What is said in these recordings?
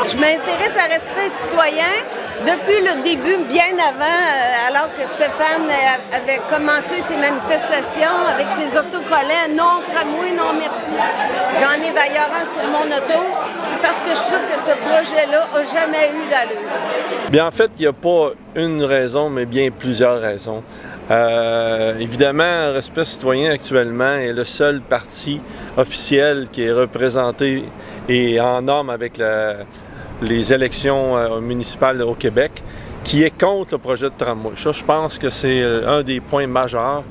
Je m'intéresse à Respect citoyen depuis le début, bien avant, alors que Stéphane avait commencé ses manifestations avec ses autocollants « Non tramway, non merci ». J'en ai d'ailleurs un sur mon auto parce que je trouve que ce projet-là n'a jamais eu d'allure. Bien, en fait, il n'y a pas une raison, mais bien plusieurs raisons. Évidemment, Respect citoyen actuellement est le seul parti officiel qui est représenté et en norme avec les élections municipales au Québec, qui est contre le projet de tramway. Ça, je pense que c'est un des points majeurs.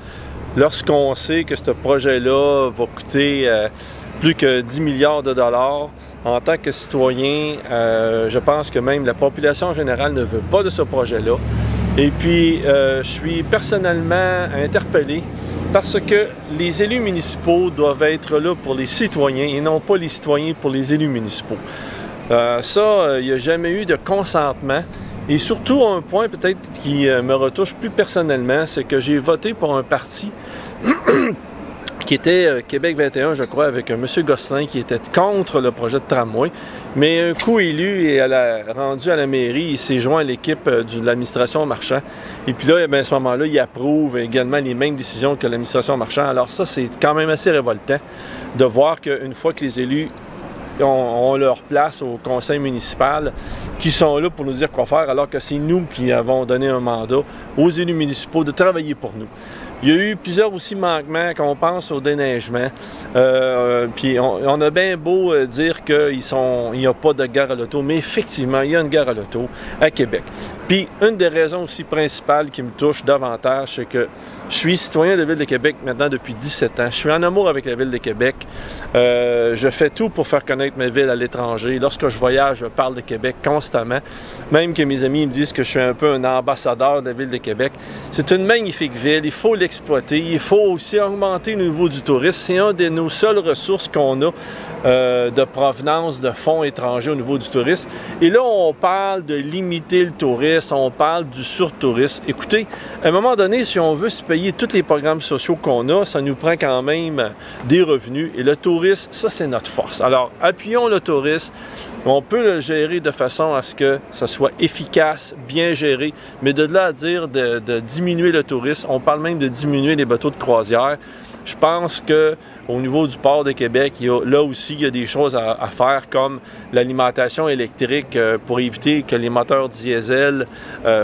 Lorsqu'on sait que ce projet-là va coûter plus que 10 milliards de dollars, en tant que citoyen, je pense que même la population générale ne veut pas de ce projet-là. Et puis, je suis personnellement interpellé parce que les élus municipaux doivent être là pour les citoyens et non pas les citoyens pour les élus municipaux. Il n'y a jamais eu de consentement. Et surtout, un point peut-être qui me retouche plus personnellement, c'est que j'ai voté pour un parti qui était Québec 21, je crois, avec M. Gosselin, qui était contre le projet de tramway. Mais un coup élu et rendu à la mairie, il s'est joint à l'équipe de l'administration Marchand. Et puis là, à ce moment-là, il approuve également les mêmes décisions que l'administration Marchand. Alors ça, c'est quand même assez révoltant de voir qu'une fois que les élus ont leur place au conseil municipal, qui sont là pour nous dire quoi faire, alors que c'est nous qui avons donné un mandat aux élus municipaux de travailler pour nous. Il y a eu plusieurs aussi manquements, quand on pense au déneigement. Puis on a bien beau dire qu'il n'y a pas de gare à l'auto, mais effectivement, il y a une gare à l'auto à Québec. Puis une des raisons aussi principales qui me touche davantage, c'est que je suis citoyen de la Ville de Québec maintenant depuis 17 ans. Je suis en amour avec la Ville de Québec. Je fais tout pour faire connaître ma ville à l'étranger. Lorsque je voyage, je parle de Québec constamment. Même que mes amis me disent que je suis un peu un ambassadeur de la Ville de Québec. C'est une magnifique ville, il faut l'exploiter. Il faut aussi augmenter le niveau du tourisme. C'est une de nos seules ressources qu'on a de provenance de fonds étrangers au niveau du tourisme. Et là, on parle de limiter le tourisme, on parle du surtourisme. Écoutez, à un moment donné, si on veut se payer tous les programmes sociaux qu'on a, ça nous prend quand même des revenus. Et le tourisme, ça, c'est notre force. Alors, appuyons le tourisme. On peut le gérer de façon à ce que ça soit efficace, bien géré, mais de là à dire de diminuer le tourisme, on parle même de diminuer les bateaux de croisière. Je pense qu'au niveau du port de Québec, là aussi, il y a des choses à faire comme l'alimentation électrique pour éviter que les moteurs diesel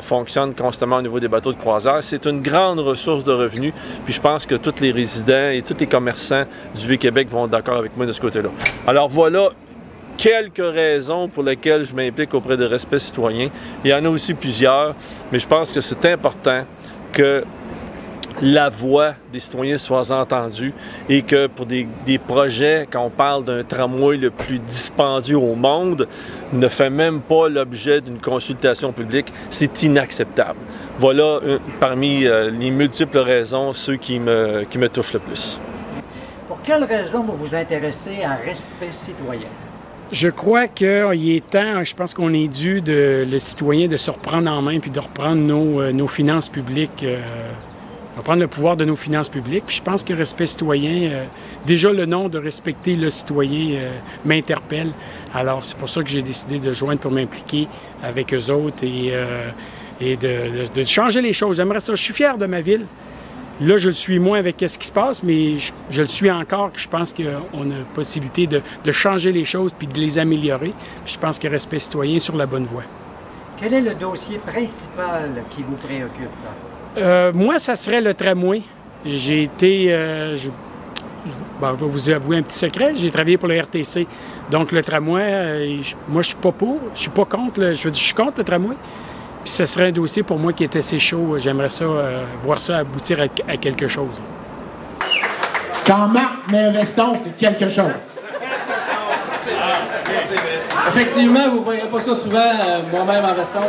fonctionnent constamment au niveau des bateaux de croisière. C'est une grande ressource de revenus, puis je pense que tous les résidents et tous les commerçants du Vieux-Québec vont être d'accord avec moi de ce côté-là. Alors voilà quelques raisons pour lesquelles je m'implique auprès de Respect citoyen. Il y en a aussi plusieurs, mais je pense que c'est important que la voix des citoyens soit entendue et que pour des projets, quand on parle d'un tramway le plus dispendieux au monde, ne fait même pas l'objet d'une consultation publique, c'est inacceptable. Voilà parmi les multiples raisons, ceux qui me touchent le plus. Pour quelles raisons vous vous intéressez à Respect citoyen? Je crois qu'il est temps, je pense qu'on est dû, le citoyen, de se reprendre en main puis de reprendre nos finances publiques, reprendre le pouvoir de nos finances publiques. Puis je pense que Respect citoyen, déjà le nom de respecter le citoyen m'interpelle. Alors c'est pour ça que j'ai décidé de joindre pour m'impliquer avec eux autres et de changer les choses. J'aimerais ça. Je suis fier de ma ville. Là, je le suis moins avec ce qui se passe, mais je le suis encore. Je pense qu'on a la possibilité de changer les choses puis de les améliorer. Puis je pense que Respect citoyen est sur la bonne voie. Quel est le dossier principal qui vous préoccupe? Moi, ça serait le tramway. J'ai été... je vais vous avouer un petit secret. J'ai travaillé pour le RTC. Donc, le tramway, moi, je suis pas pour. Je suis pas contre. Je suis contre le tramway. Puis ce serait un dossier pour moi qui est assez chaud. J'aimerais ça, voir ça aboutir à quelque chose. Quand Marc met un veston, c'est quelque chose. Effectivement, vous ne voyez pas ça souvent, moi-même en veston.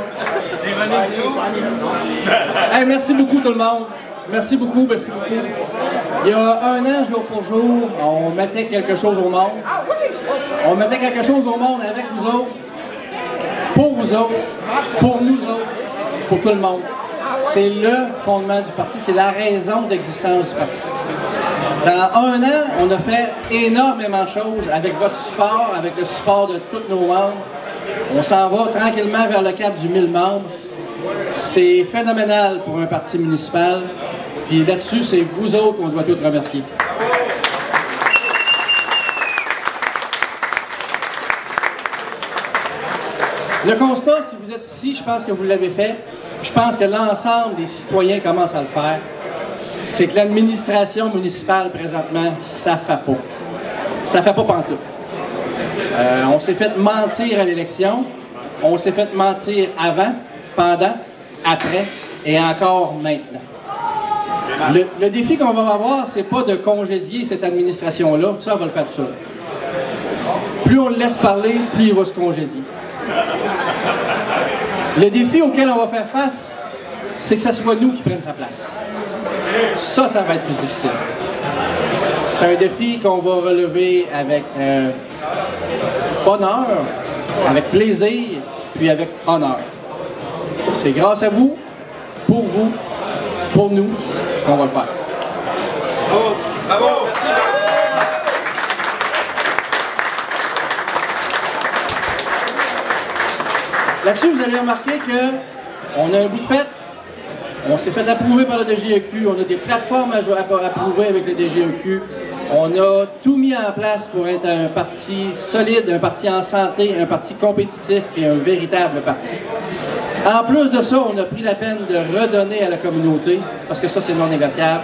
Hey, merci beaucoup tout le monde. Merci beaucoup, merci beaucoup. Il y a un an, jour pour jour, on mettait quelque chose au monde. On mettait quelque chose au monde avec vous autres, pour vous autres, pour nous autres, pour tout le monde. c'est le fondement du parti, c'est la raison d'existence du parti. Dans 1 an, on a fait énormément de choses avec votre support, avec le support de tous nos membres. On s'en va tranquillement vers le cap du 1000 membres. C'est phénoménal pour un parti municipal. Puis là-dessus, c'est vous autres qu'on doit tous remercier. Le constat, si vous êtes ici, je pense que vous l'avez fait. Je pense que l'ensemble des citoyens commencent à le faire. C'est que l'administration municipale, présentement, ça fait pas. Ça fait pas pantoute. On s'est fait mentir à l'élection. On s'est fait mentir avant, pendant, après et encore maintenant. Le défi qu'on va avoir, c'est pas de congédier cette administration-là. Ça, on va le faire tout seul. Plus on le laisse parler, plus il va se congédier. Le défi auquel on va faire face, c'est que ce soit nous qui prennent sa place. Ça va être plus difficile. C'est un défi qu'on va relever avec bonheur, avec plaisir, puis avec honneur. C'est grâce à vous, pour nous, qu'on va le faire. Bravo! Bravo! Là-dessus, vous allez remarquer qu'on a un bout de fête. On s'est fait approuver par le DGEQ. On a des plateformes à approuver avec le DGEQ. On a tout mis en place pour être un parti solide, un parti en santé, un parti compétitif et un véritable parti. En plus de ça, on a pris la peine de redonner à la communauté, parce que ça, c'est non négociable.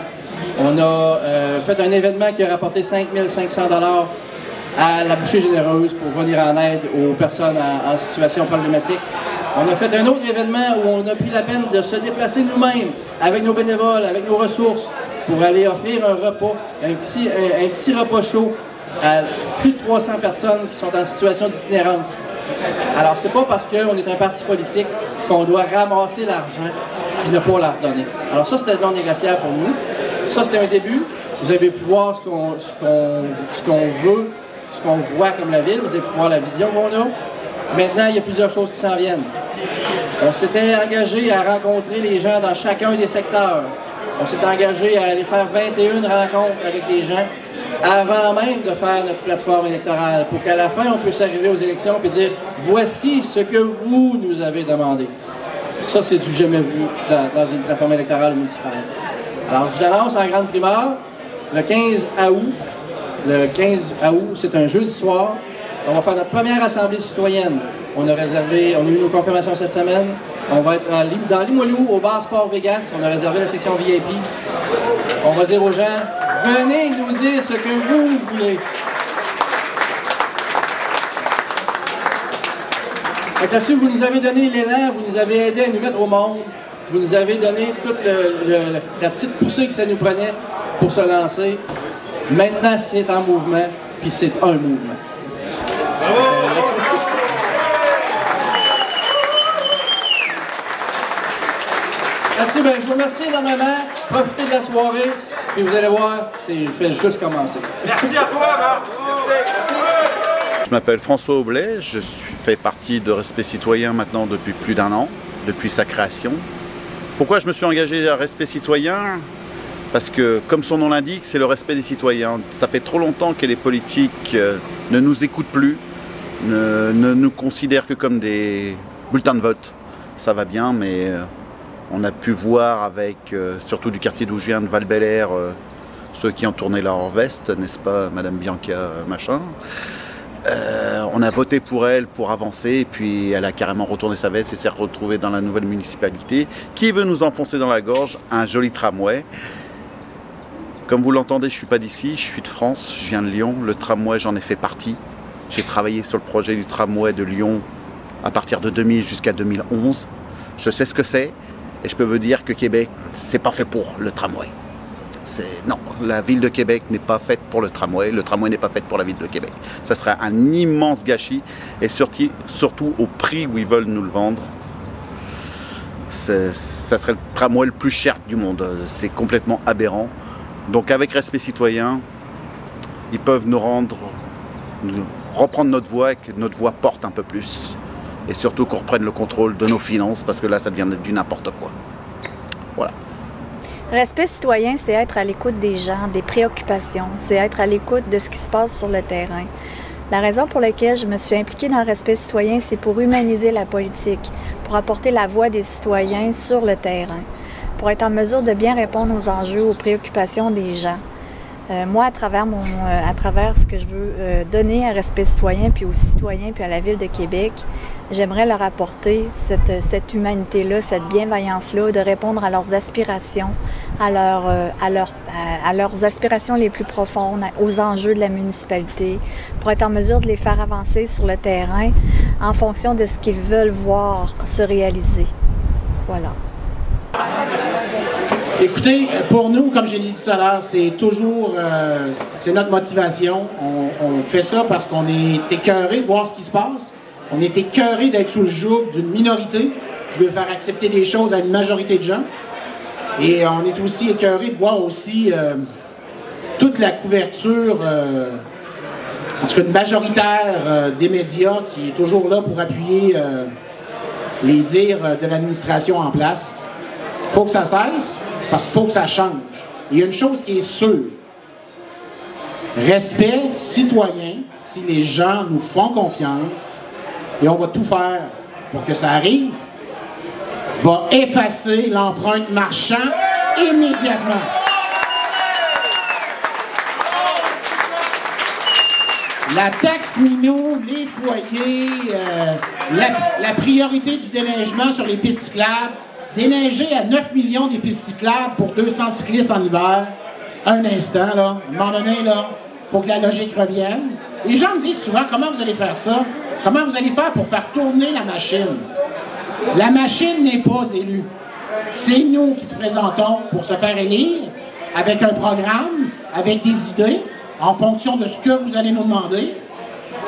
On a fait un événement qui a rapporté 5 500 $ à la Bouchée Généreuse pour venir en aide aux personnes en situation problématique. On a fait un autre événement où on a pris la peine de se déplacer nous-mêmes, avec nos bénévoles, avec nos ressources, pour aller offrir un repas, un petit repas chaud à plus de 300 personnes qui sont en situation d'itinérance. Alors, c'est pas parce qu'on est un parti politique qu'on doit ramasser l'argent et ne pas la redonner. Alors ça, c'était non négociable pour nous. Ça, c'était un début. Vous avez pu voir ce qu'on veut, ce qu'on voit comme la ville. Vous avez pu voir la vision qu'on a. Maintenant, il y a plusieurs choses qui s'en viennent. On s'était engagé à rencontrer les gens dans chacun des secteurs. On s'est engagé à aller faire 21 rencontres avec les gens avant même de faire notre plateforme électorale, pour qu'à la fin, on puisse arriver aux élections et dire « Voici ce que vous nous avez demandé ». Ça, c'est du jamais vu dans une plateforme électorale municipale. Alors, je vous annonce en grande primeur, le 15 août, c'est un jeudi soir, on va faire notre première assemblée citoyenne. On a eu nos confirmations cette semaine. On va être dans Limoilou, au bar Sport Vegas. On a réservé la section VIP. On va dire aux gens, venez nous dire ce que vous voulez. Là-dessus, vous nous avez donné l'élan, vous nous avez aidé à nous mettre au monde. Vous nous avez donné toute la petite poussée que ça nous prenait pour se lancer. Maintenant, c'est en mouvement, puis c'est un mouvement. Là-dessus, je vous remercie énormément. Profitez de la soirée, puis vous allez voir, c'est fait juste commencer. Merci à toi, Marc. Je m'appelle François Aublet, je fais partie de Respect Citoyen maintenant depuis plus d'1 an, depuis sa création. Pourquoi je me suis engagé à Respect Citoyen? Parce que, comme son nom l'indique, c'est le respect des citoyens. Ça fait trop longtemps que les politiques ne nous écoutent plus, ne nous considèrent que comme des bulletins de vote. Ça va bien, mais on a pu voir avec, surtout du quartier d'où je viens, de Val-Belair, ceux qui ont tourné leur veste, n'est-ce pas, Madame Bianca machin. On a voté pour elle pour avancer, et puis elle a carrément retourné sa veste et s'est retrouvée dans la nouvelle municipalité qui veut nous enfoncer dans la gorge un joli tramway. Comme vous l'entendez, je ne suis pas d'ici, je suis de France, je viens de Lyon. Le tramway, j'en ai fait partie. J'ai travaillé sur le projet du tramway de Lyon à partir de 2000 jusqu'à 2011. Je sais ce que c'est, et je peux vous dire que Québec, c'est pas fait pour le tramway. Non, la ville de Québec n'est pas faite pour le tramway n'est pas fait pour la ville de Québec. Ça serait un immense gâchis, et surtout au prix où ils veulent nous le vendre. Ça serait le tramway le plus cher du monde, c'est complètement aberrant. Donc avec Respect Citoyen, ils peuvent nous reprendre notre voix et que notre voix porte un peu plus. Et surtout qu'on reprenne le contrôle de nos finances, parce que là ça devient du n'importe quoi. Voilà. Respect citoyen, c'est être à l'écoute des gens, des préoccupations, c'est être à l'écoute de ce qui se passe sur le terrain. La raison pour laquelle je me suis impliquée dans le respect citoyen, c'est pour humaniser la politique, pour apporter la voix des citoyens sur le terrain, pour être en mesure de bien répondre aux enjeux, aux préoccupations des gens. Moi, à travers ce que je veux donner à Respect citoyen, puis aux citoyens, puis à la Ville de Québec, j'aimerais leur apporter cette humanité-là, cette bienveillance-là, de répondre à leurs aspirations, à leurs aspirations les plus profondes, aux enjeux de la municipalité, pour être en mesure de les faire avancer sur le terrain en fonction de ce qu'ils veulent voir se réaliser. Voilà. Écoutez, pour nous, comme j'ai dit tout à l'heure, c'est toujours c'est notre motivation. On fait ça parce qu'on est écœuré de voir ce qui se passe. On est écœuré d'être sous le joug d'une minorité qui veut faire accepter des choses à une majorité de gens. Et on est aussi écœuré de voir aussi toute la couverture, en tout cas majoritaire des médias qui est toujours là pour appuyer les dires de l'administration en place. Il faut que ça cesse. Parce qu'il faut que ça change. Il y a une chose qui est sûre. Respect citoyen, si les gens nous font confiance, et on va tout faire pour que ça arrive, va effacer l'empreinte Marchand immédiatement. La taxe Minou, les foyers, la priorité du déneigement sur les pistes cyclables, déneiger à 9 millions des pistes cyclables pour 200 cyclistes en hiver, un instant, là, à un moment donné, là, il faut que la logique revienne. Les gens me disent souvent, comment vous allez faire ça? Comment vous allez faire pour faire tourner la machine? La machine n'est pas élue. C'est nous qui se présentons pour se faire élire, avec un programme, avec des idées, en fonction de ce que vous allez nous demander,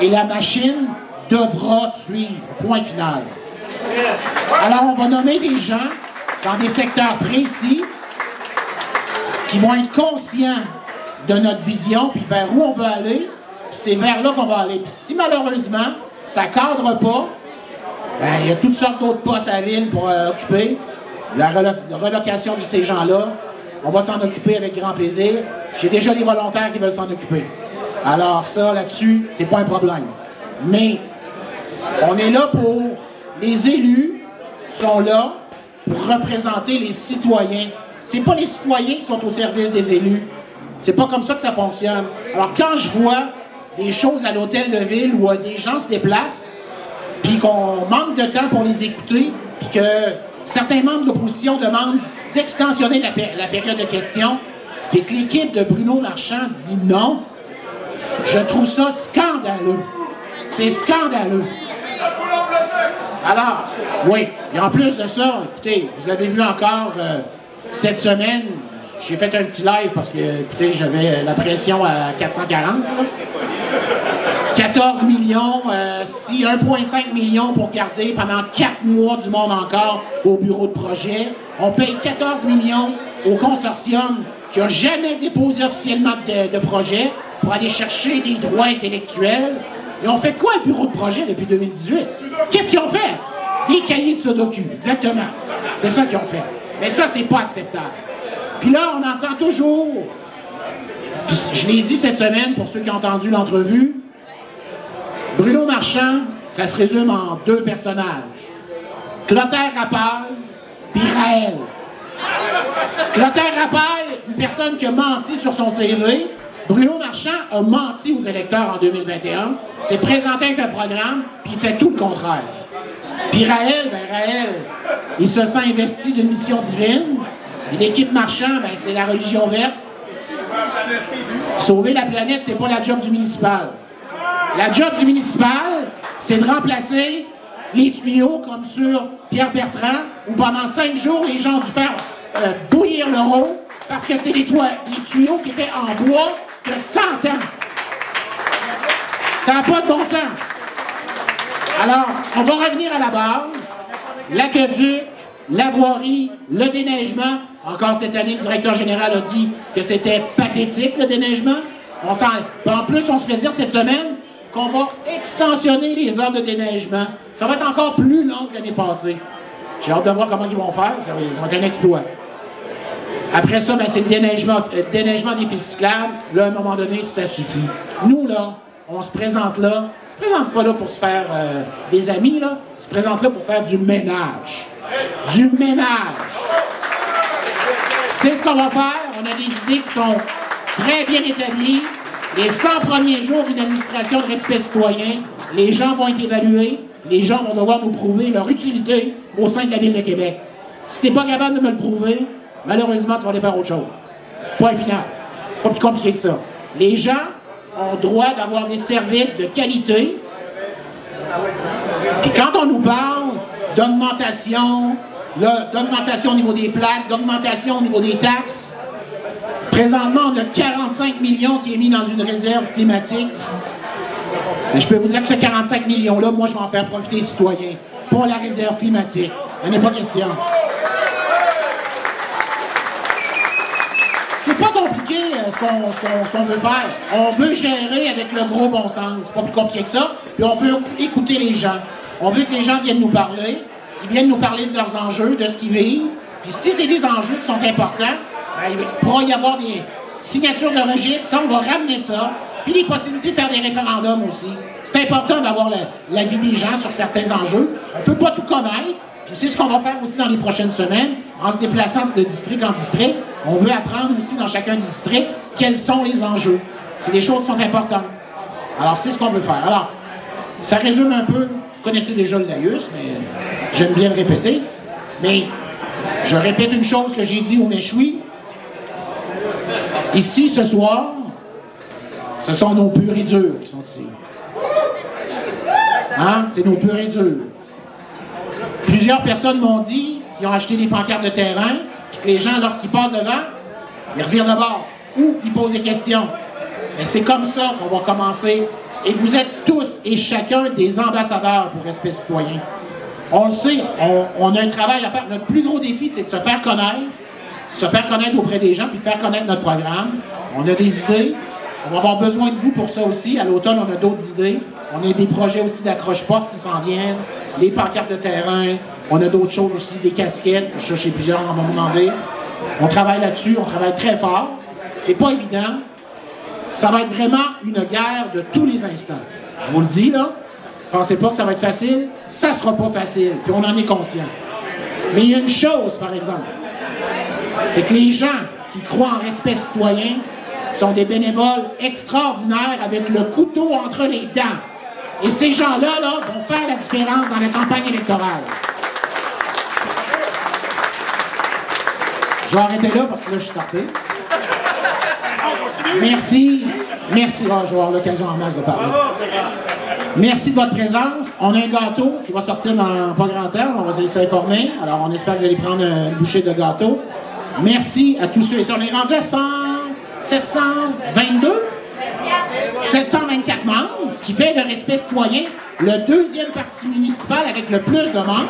et la machine devra suivre, point final. Alors, on va nommer des gens dans des secteurs précis qui vont être conscients de notre vision, puis vers où on veut aller, puis c'est vers là qu'on va aller. Puis si malheureusement, ça ne cadre pas, ben, il y a toutes sortes d'autres postes à la ville pour occuper. La relocation de ces gens-là, on va s'en occuper avec grand plaisir. J'ai déjà des volontaires qui veulent s'en occuper. Alors ça, là-dessus, c'est pas un problème. Mais on est là pour... Les élus sont là pour représenter les citoyens. C'est pas les citoyens qui sont au service des élus. C'est pas comme ça que ça fonctionne. Alors quand je vois des choses à l'hôtel de ville où des gens se déplacent, puis qu'on manque de temps pour les écouter, puis que certains membres de l'opposition demandent d'extensionner la période de questions, puis que l'équipe de Bruno Marchand dit non, je trouve ça scandaleux. C'est scandaleux. Alors, oui, et en plus de ça, écoutez, vous avez vu encore cette semaine, j'ai fait un petit live parce que, écoutez, j'avais la pression à 440. Là. 14 millions, 1,5 million pour garder pendant 4 mois du monde encore au bureau de projet. On paye 14 millions au consortium qui n'a jamais déposé officiellement de projet pour aller chercher des droits intellectuels. Et on fait quoi le bureau de projet depuis 2018? Qu'est-ce qu'ils ont fait? Des cahiers de Sudoku, exactement. C'est ça qu'ils ont fait. Mais ça, c'est pas acceptable. Puis là, on entend toujours, puis je l'ai dit cette semaine pour ceux qui ont entendu l'entrevue, Bruno Marchand, ça se résume en 2 personnages. Clotaire Raphaël, puis Raël. Clotaire Raphaël, une personne qui a menti sur son CV. Bruno Marchand a menti aux électeurs en 2021, s'est présenté avec un programme, puis il fait tout le contraire. Puis Raël, il se sent investi d'une mission divine. Et l'équipe Marchand, c'est la religion verte. Sauver la planète, c'est pas la job du municipal. La job du municipal, c'est de remplacer les tuyaux comme sur Pierre Bertrand, où pendant 5 jours, les gens ont dû faire bouillir l'euro parce que c'était des tuyaux qui étaient en bois de 100 ans. Ça n'a pas de bon sens. Alors, on va revenir à la base. L'aqueduc, la voirie, le déneigement. Encore cette année, le directeur général a dit que c'était pathétique, le déneigement. En plus, on se fait dire cette semaine qu'on va extensionner les heures de déneigement. Ça va être encore plus long que l'année passée. J'ai hâte de voir comment ils vont faire. Ça va être un exploit. Après ça, ben, c'est le déneigement des pistes cyclables. Là, à un moment donné, ça suffit. Nous, là, on se présente là. On se présente pas là pour se faire des amis, là. On se présente là pour faire du ménage. Du ménage! C'est ce qu'on va faire. On a des idées qui sont très bien établies. Les 100 premiers jours d'une administration de respect citoyen, les gens vont être évalués. Les gens vont devoir nous prouver leur utilité au sein de la Ville de Québec. Si tu n'es pas capable de me le prouver, malheureusement, tu vas aller faire autre chose. Point final. Pas plus compliqué que ça. Les gens ont droit d'avoir des services de qualité. Et quand on nous parle d'augmentation, d'augmentation au niveau des plaques, d'augmentation au niveau des taxes, présentement, on a 45 millions qui est mis dans une réserve climatique. Mais je peux vous dire que ce 45 millions-là, moi, je vais en faire profiter les citoyens. Pas la réserve climatique. Il n'y en a pas question. C'est pas compliqué ce qu'on veut faire. On veut gérer avec le gros bon sens. C'est pas plus compliqué que ça. Puis on veut écouter les gens. On veut que les gens viennent nous parler. Qu'ils viennent nous parler de leurs enjeux, de ce qu'ils vivent. Puis si c'est des enjeux qui sont importants, ben, il pourra y avoir des signatures de registre. Ça, on va ramener ça. Puis les possibilités de faire des référendums aussi. C'est important d'avoir l'avis des gens sur certains enjeux. On ne peut pas tout connaître. Puis c'est ce qu'on va faire aussi dans les prochaines semaines, en se déplaçant de district en district. On veut apprendre aussi dans chacun des districts quels sont les enjeux. C'est des choses qui sont importantes. Alors c'est ce qu'on veut faire. Alors, ça résume un peu. Vous connaissez déjà le laïus, mais j'aime bien le répéter. Mais je répète une chose que j'ai dit au Méchoui. Ici, ce soir, ce sont nos purs et durs qui sont ici. Hein? C'est nos purs et durs. Plusieurs personnes m'ont dit qu'ils ont acheté des pancartes de terrain, que les gens, lorsqu'ils passent devant, ils revirent de bord ou ils posent des questions. Mais c'est comme ça qu'on va commencer. Et vous êtes tous et chacun des ambassadeurs pour Respect citoyen. On le sait, on a un travail à faire. Notre plus gros défi, c'est de se faire connaître auprès des gens, puis faire connaître notre programme. On a des idées. On va avoir besoin de vous pour ça aussi. À l'automne, on a d'autres idées. On a des projets aussi d'accroche-porte qui s'en viennent, les pancartes de terrain. On a d'autres choses aussi, des casquettes. Je sais plusieurs en m'ont demandé. On travaille là-dessus, on travaille très fort. C'est pas évident. Ça va être vraiment une guerre de tous les instants. Je vous le dis, là. Pensez pas que ça va être facile. Ça sera pas facile, puis on en est conscient. Mais il y a une chose, par exemple. C'est que les gens qui croient en respect citoyen sont des bénévoles extraordinaires avec le couteau entre les dents. Et ces gens-là là, vont faire la différence dans la campagne électorale. Je vais arrêter là parce que là, je suis sorti. Merci. Merci. Oh, je vais avoir l'occasion en masse de parler. Merci de votre présence. On a un gâteau qui va sortir dans pas grand temps. On va aller s'informer. Alors, on espère que vous allez prendre une bouchée de gâteau. Merci à tous ceux et ceux. On est rendu à 722? 724 membres, ce qui fait de Respect citoyen le deuxième parti municipal avec le plus de membres.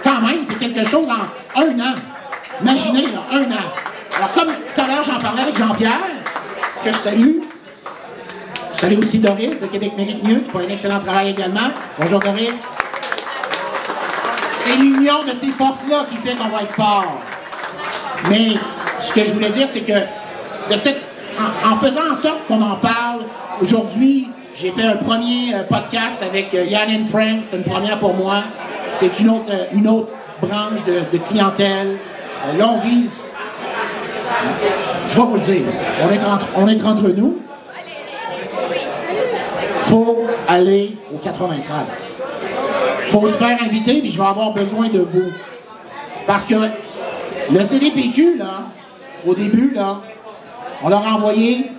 Quand même, c'est quelque chose en un an. Imaginez, là, un an. Alors, comme tout à l'heure, j'en parlais avec Jean-Pierre, que je salue. Je salue aussi Doris de Québec Mérite Mieux, qui fait un excellent travail également. Bonjour Doris. C'est l'union de ces forces-là qui fait qu'on va être fort. Mais ce que je voulais dire, c'est que en faisant en sorte qu'on en parle, aujourd'hui, j'ai fait un premier podcast avec Yann and Frank, c'est une première pour moi. C'est une autre branche de clientèle. Là, on vise, je vais vous le dire, on est entre nous. Faut aller au 93. Faut se faire inviter, puis je vais avoir besoin de vous. Parce que le CDPQ, là, au début, là, on leur a envoyé...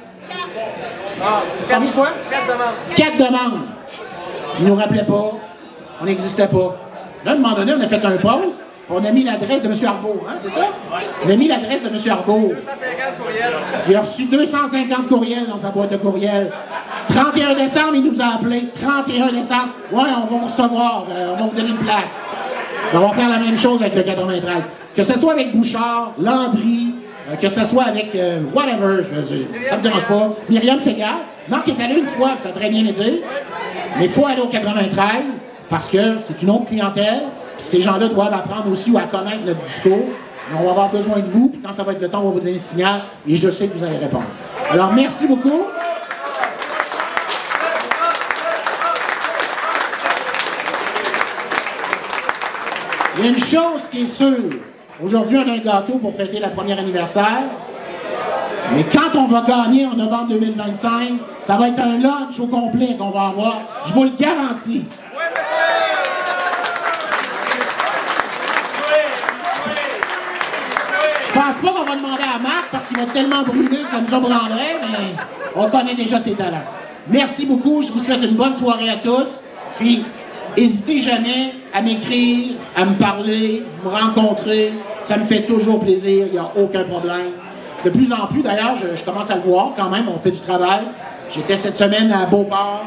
Combien de fois? 4 demandes. Ils ne nous rappelaient pas. On n'existait pas. Là, à un moment donné, on a fait un post. On a mis l'adresse de M. Arbeau, hein, c'est ça? Oui. On a mis l'adresse de M. Arbeau. 250 courriels. Il a reçu 250 courriels dans sa boîte de courriel. 31 décembre, il nous a appelés. 31 décembre. Ouais, on va vous recevoir. On va vous donner une place. On va faire la même chose avec le 93. Que ce soit avec Bouchard, Landry, que ce soit avec whatever, ça ne me dérange pas. Myriam Segal. Marc est allé une fois, ça a très bien été. Mais il faut aller au 93 parce que c'est une autre clientèle. Puis ces gens-là doivent apprendre aussi ou à connaître notre discours. mais on va avoir besoin de vous, puis quand ça va être le temps, on va vous donner le signal, et je sais que vous allez répondre. Alors, merci beaucoup. Il y a une chose qui est sûre. Aujourd'hui, on a un gâteau pour fêter le premier anniversaire. Mais quand on va gagner en novembre 2025, ça va être un lunch au complet qu'on va avoir. Je vous le garantis. Je pense pas qu'on va demander à Marc parce qu'il va tellement brûler que ça nous embranlerait, mais on connaît déjà ses talents. Merci beaucoup. Je vous souhaite une bonne soirée à tous. Puis, n'hésitez jamais à m'écrire, à me parler, me rencontrer. Ça me fait toujours plaisir. Il n'y a aucun problème. De plus en plus, d'ailleurs, je commence à le voir quand même. On fait du travail. J'étais cette semaine à Beauport.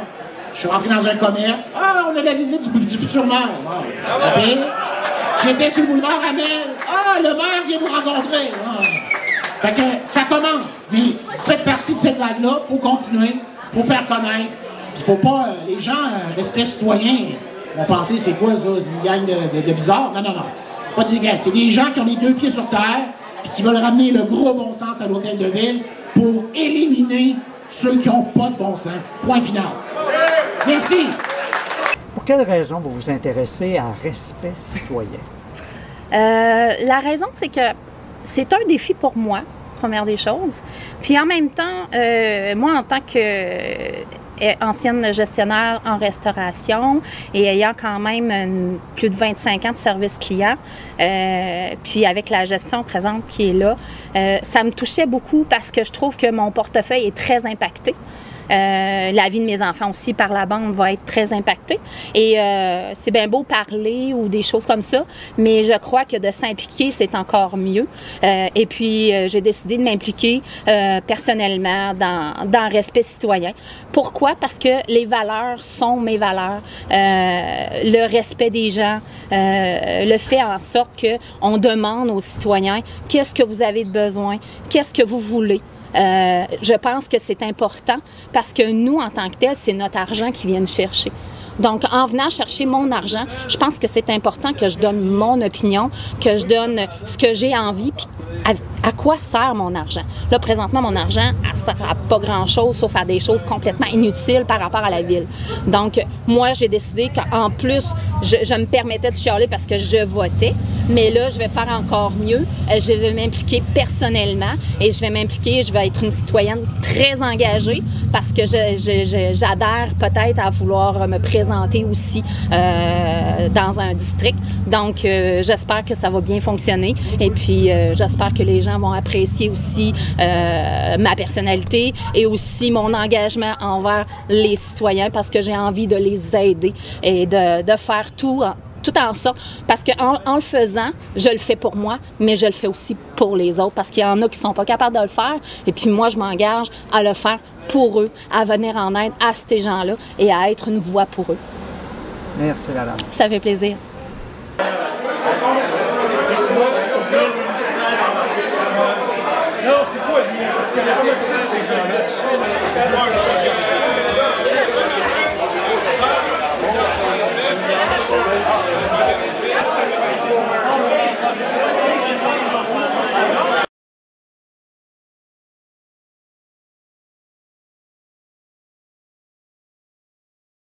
Je suis rentré dans un commerce. Ah, on a la visite du futur maire. Wow. J'étais sur le boulevard Amel. Ah, le maire vient vous rencontrer. Ah. Fait que ça commence. Mais vous faites partie de cette vague-là. Il faut continuer. Il faut faire connaître. Il faut pas... les gens, respect citoyen, vont penser, c'est quoi ça? C'est une gang de bizarres? Non, non, non. Pas des gangs. C'est des gens qui ont les deux pieds sur terre et qui veulent ramener le gros bon sens à l'hôtel de ville pour éliminer ceux qui n'ont pas de bon sens. Point final. Merci. Pour quelle raison vous vous intéressez à Respect citoyen? La raison, c'est que c'est un défi pour moi, première des choses. Puis en même temps, moi, en tant que ancienne gestionnaire en restauration et ayant quand même plus de 25 ans de service client, puis avec la gestion présente qui est là, ça me touchait beaucoup parce que je trouve que mon portefeuille est très impacté. La vie de mes enfants aussi par la bande va être très impactée. Et c'est bien beau parler ou des choses comme ça, mais je crois que de s'impliquer, c'est encore mieux. Et puis, j'ai décidé de m'impliquer personnellement dans Respect citoyen. Pourquoi? Parce que les valeurs sont mes valeurs. Le respect des gens, le fait en sorte qu'on demande aux citoyens qu'est-ce que vous avez de besoin, qu'est-ce que vous voulez. Je pense que c'est important parce que nous, en tant que tel, c'est notre argent qui vient chercher. Donc, en venant chercher mon argent, je pense que c'est important que je donne mon opinion, que je donne ce que j'ai envie, puis à quoi sert mon argent. Là, présentement, mon argent, elle sert à pas grand-chose, sauf à des choses complètement inutiles par rapport à la ville. Donc, moi, j'ai décidé qu'en plus, je me permettais de chialer parce que je votais, mais là, je vais faire encore mieux. Je vais m'impliquer personnellement et je vais m'impliquer, je vais être une citoyenne très engagée parce que j'adhère peut-être à vouloir me présenter aussi dans un district. Donc, j'espère que ça va bien fonctionner et puis j'espère que les gens vont apprécier aussi ma personnalité et aussi mon engagement envers les citoyens parce que j'ai envie de les aider et de faire tout en sorte, parce qu'en le faisant, je le fais pour moi, mais je le fais aussi pour les autres, parce qu'il y en a qui ne sont pas capables de le faire, et puis moi, je m'engage à le faire pour eux, à venir en aide à ces gens-là et à être une voix pour eux. Merci, madame. Ça fait plaisir. Non, c'est quoi, lui? Parce que la vie, ces gens-là,